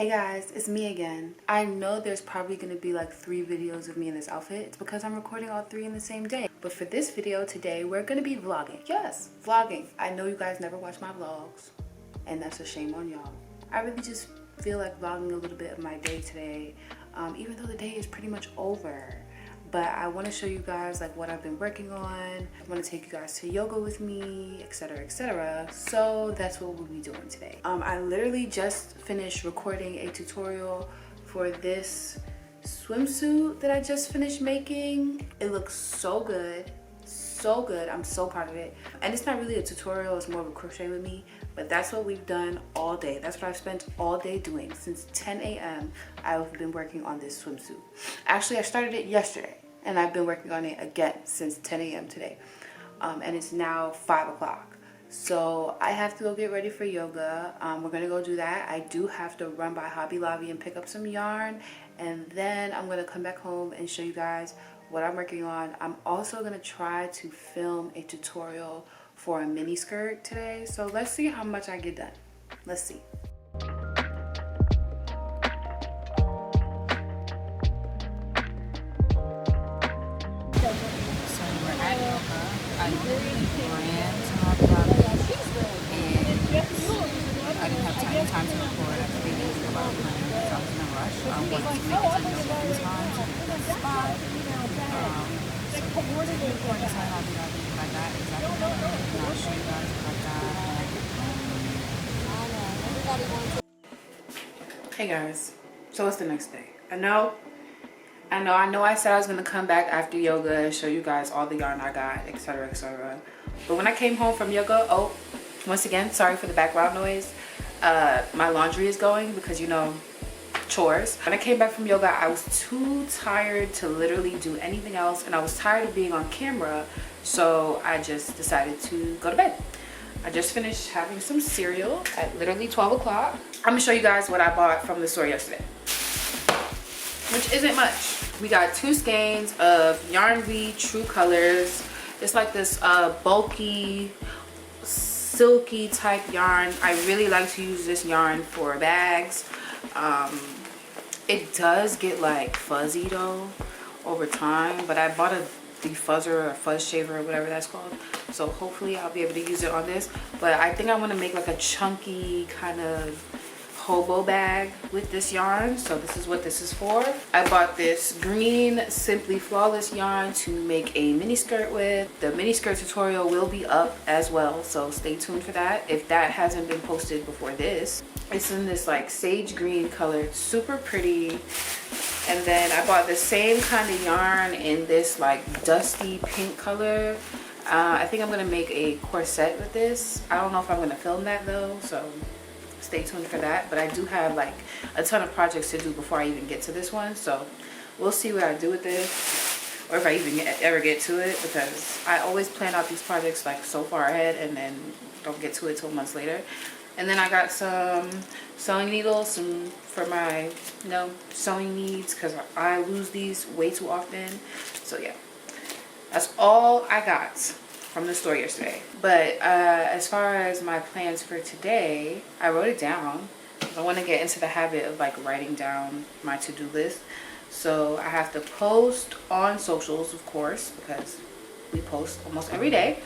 Hey guys, it's me again. I know there's probably going to be like 3 videos of me in this outfit. It's because I'm recording all 3 in the same day. But for this video today, we're going to be vlogging. Yes, vlogging. I know you guys never watch my vlogs, and that's a shame on y'all. I really just feel like vlogging a little bit of my day today, even though the day is pretty much over. But I want to show you guys like what I've been working on. I want to take you guys to yoga with me, etc, etc. So that's what we'll be doing today. I literally just finished recording a tutorial for this swimsuit that I just finished making. It looks so good, so good. I'm so proud of it. And it's not really a tutorial, it's more of a crochet with me, but that's what we've done all day. That's what I've spent all day doing. Since 10 a.m. I've been working on this swimsuit. Actually, I started it yesterday, and I've been working on it again since 10 a.m. today. And it's now 5 o'clock. So I have to go get ready for yoga. We're gonna go do that. I do have to run by Hobby Lobby and pick up some yarn, and then I'm gonna come back home and show you guys what I'm working on. I'm also gonna try to film a tutorial for a mini skirt today. So let's see how much I get done. Let's see. I literally ran to Hobby Lobby, and I didn't have time to record. I think it was about 100 because I was in a rush. I wanted to make it to yoga in time to get to the spot. So recording to Hobby Lobby, I got exactly what I wanted, and I'll show you guys what I got. Hey guys, so it's the next day. I know I said I was gonna come back after yoga and show you guys all the yarn I got, etc, etc. But when I came home from yoga, oh, once again, sorry for the background noise, my laundry is going because, you know, chores. When I came back from yoga, I was too tired to literally do anything else, and I was tired of being on camera, so I just decided to go to bed. I just finished having some cereal at literally 12 o'clock. I'm gonna show you guys what I bought from the store yesterday, which isn't much. We got 2 skeins of Yarn V True Colors. It's like this bulky, silky type yarn. I really like to use this yarn for bags. It does get like fuzzy though over time, but I bought a defuzzer or fuzz shaver or whatever that's called. So hopefully I'll be able to use it on this. But I think I want to make like a chunky kind of hobo bag with this yarn, so this is what this is for. I bought this green Simply Flawless yarn to make a mini skirt with. The mini skirt tutorial will be up as well, so stay tuned for that if that hasn't been posted before this. It's in this like sage green color. It's super pretty. And then I bought the same kind of yarn in this like dusty pink color. I think I'm gonna make a corset with this. I don't know if I'm gonna film that though, so stay tuned for that. But I do have like a ton of projects to do before I even get to this one, so we'll see what I do with this, or if I even ever get to it, because I always plan out these projects like so far ahead and then don't get to it till months later. And then I got some sewing needles, for my sewing needs, because I lose these way too often. So yeah, that's all I got from the store yesterday. But as far as my plans for today, I wrote it down. I want to get into the habit of like writing down my to-do list. So I have to post on socials, of course, because we post almost every day.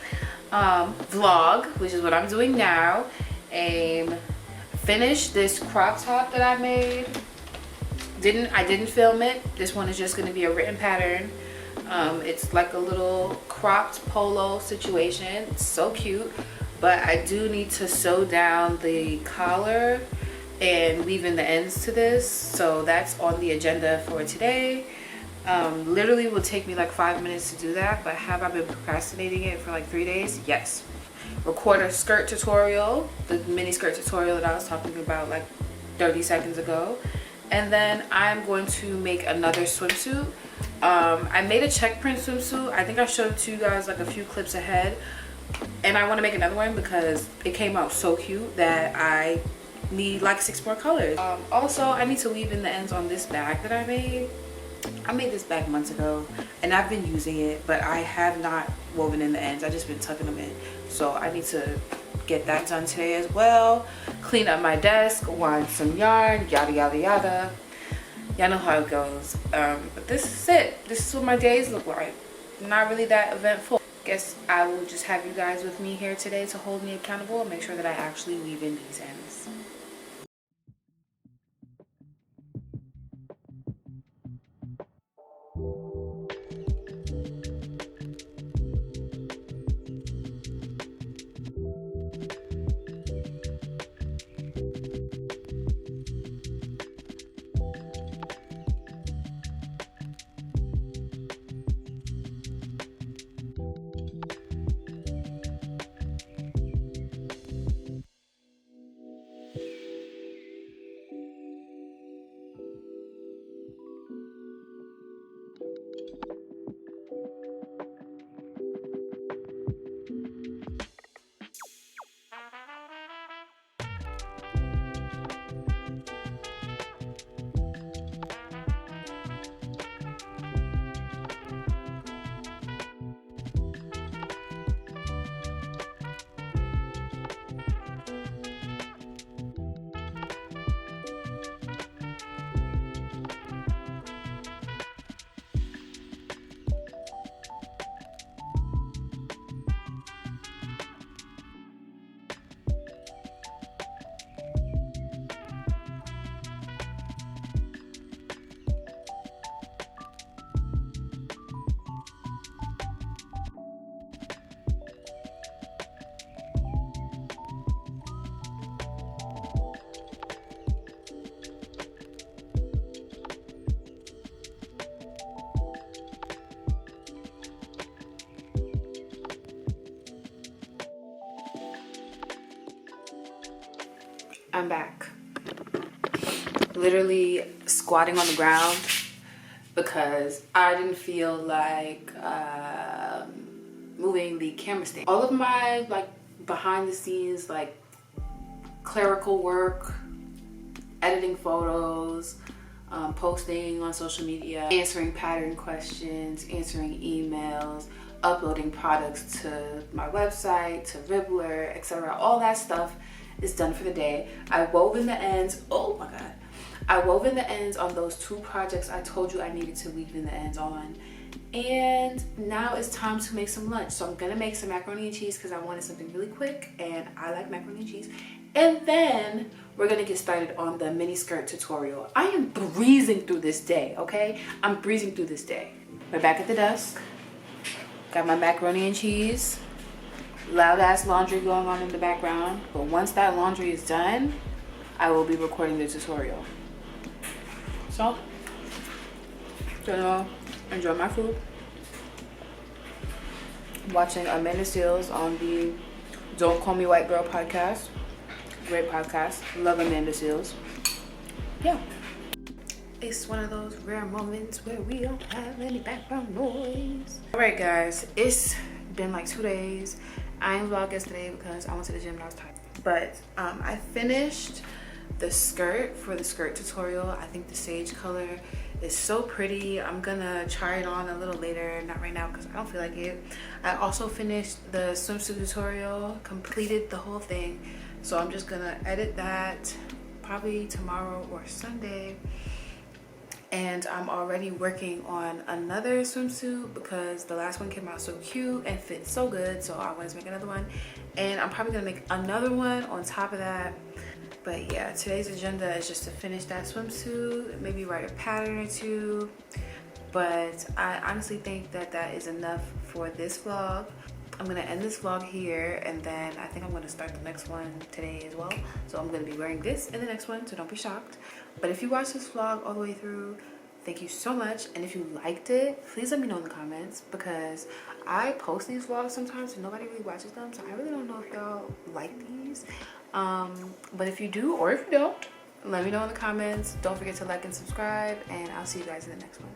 Vlog, which is what I'm doing now. Finish this crop top that I made. I didn't film it. This one is just going to be a written pattern. It's like a little cropped polo situation. It's so cute, but I do need to sew down the collar and weave in the ends to this, so that's on the agenda for today. Literally will take me like 5 minutes to do that, but have I been procrastinating it for like 3 days? Yes. Record a skirt tutorial, the mini skirt tutorial that I was talking about like 30 seconds ago, and then I'm going to make another swimsuit. I made a check print swimsuit. I think I showed it to you guys like a few clips ahead, and I want to make another one because it came out so cute that I need like 6 more colors. Also, I need to weave in the ends on this bag that I made. I made this bag months ago and I've been using it, but I have not woven in the ends. I've just been tucking them in, so I need to get that done today as well. clean up my desk, wind some yarn, yada yada yada. Y'all know how it goes. But this is it. This is what my days look like. Not really that eventful. Guess I will just have you guys with me here today to hold me accountable and make sure that I actually weave in these ends. I'm back. Literally squatting on the ground because I didn't feel like moving the camera stand. All of my like behind the scenes like clerical work, editing photos, posting on social media, answering pattern questions, answering emails, uploading products to my website, to Ribbler, etc. All that stuff is done for the day. I wove in the ends. Oh my god. I wove in the ends on those 2 projects I told you I needed to weave in the ends on. And now it's time to make some lunch. So I'm gonna make some macaroni and cheese because I wanted something really quick and I like macaroni and cheese. And then we're gonna get started on the mini skirt tutorial. I am breezing through this day, okay? I'm breezing through this day. We're back at the desk. Got my macaroni and cheese. Loud ass laundry going on in the background. But once that laundry is done, I will be recording the tutorial. So, gonna enjoy my food. Watching Amanda Seales on the Don't Call Me White Girl podcast. Great podcast. Love Amanda Seales. Yeah. It's one of those rare moments where we don't have any background noise. Alright guys, it's been like 2 days. I didn't vlog yesterday because I went to the gym and I was tired. But I finished the skirt for the skirt tutorial. I think the sage color is so pretty. I'm gonna try it on a little later, not right now because I don't feel like it. I also finished the swimsuit tutorial, completed the whole thing. So I'm just gonna edit that probably tomorrow or Sunday. And I'm already working on another swimsuit because the last one came out so cute and fit so good. So I wanted to make another one. And I'm probably gonna make another one on top of that. But yeah, today's agenda is just to finish that swimsuit, maybe write a pattern or 2. But I honestly think that that is enough for this vlog. I'm gonna end this vlog here and then I think I'm gonna start the next one today as well. So I'm gonna be wearing this in the next one, so don't be shocked. But if you watched this vlog all the way through, thank you so much. And if you liked it, please let me know in the comments because I post these vlogs sometimes and nobody really watches them. So I really don't know if y'all like these. But if you do or if you don't, let me know in the comments. Don't forget to like and subscribe and I'll see you guys in the next one.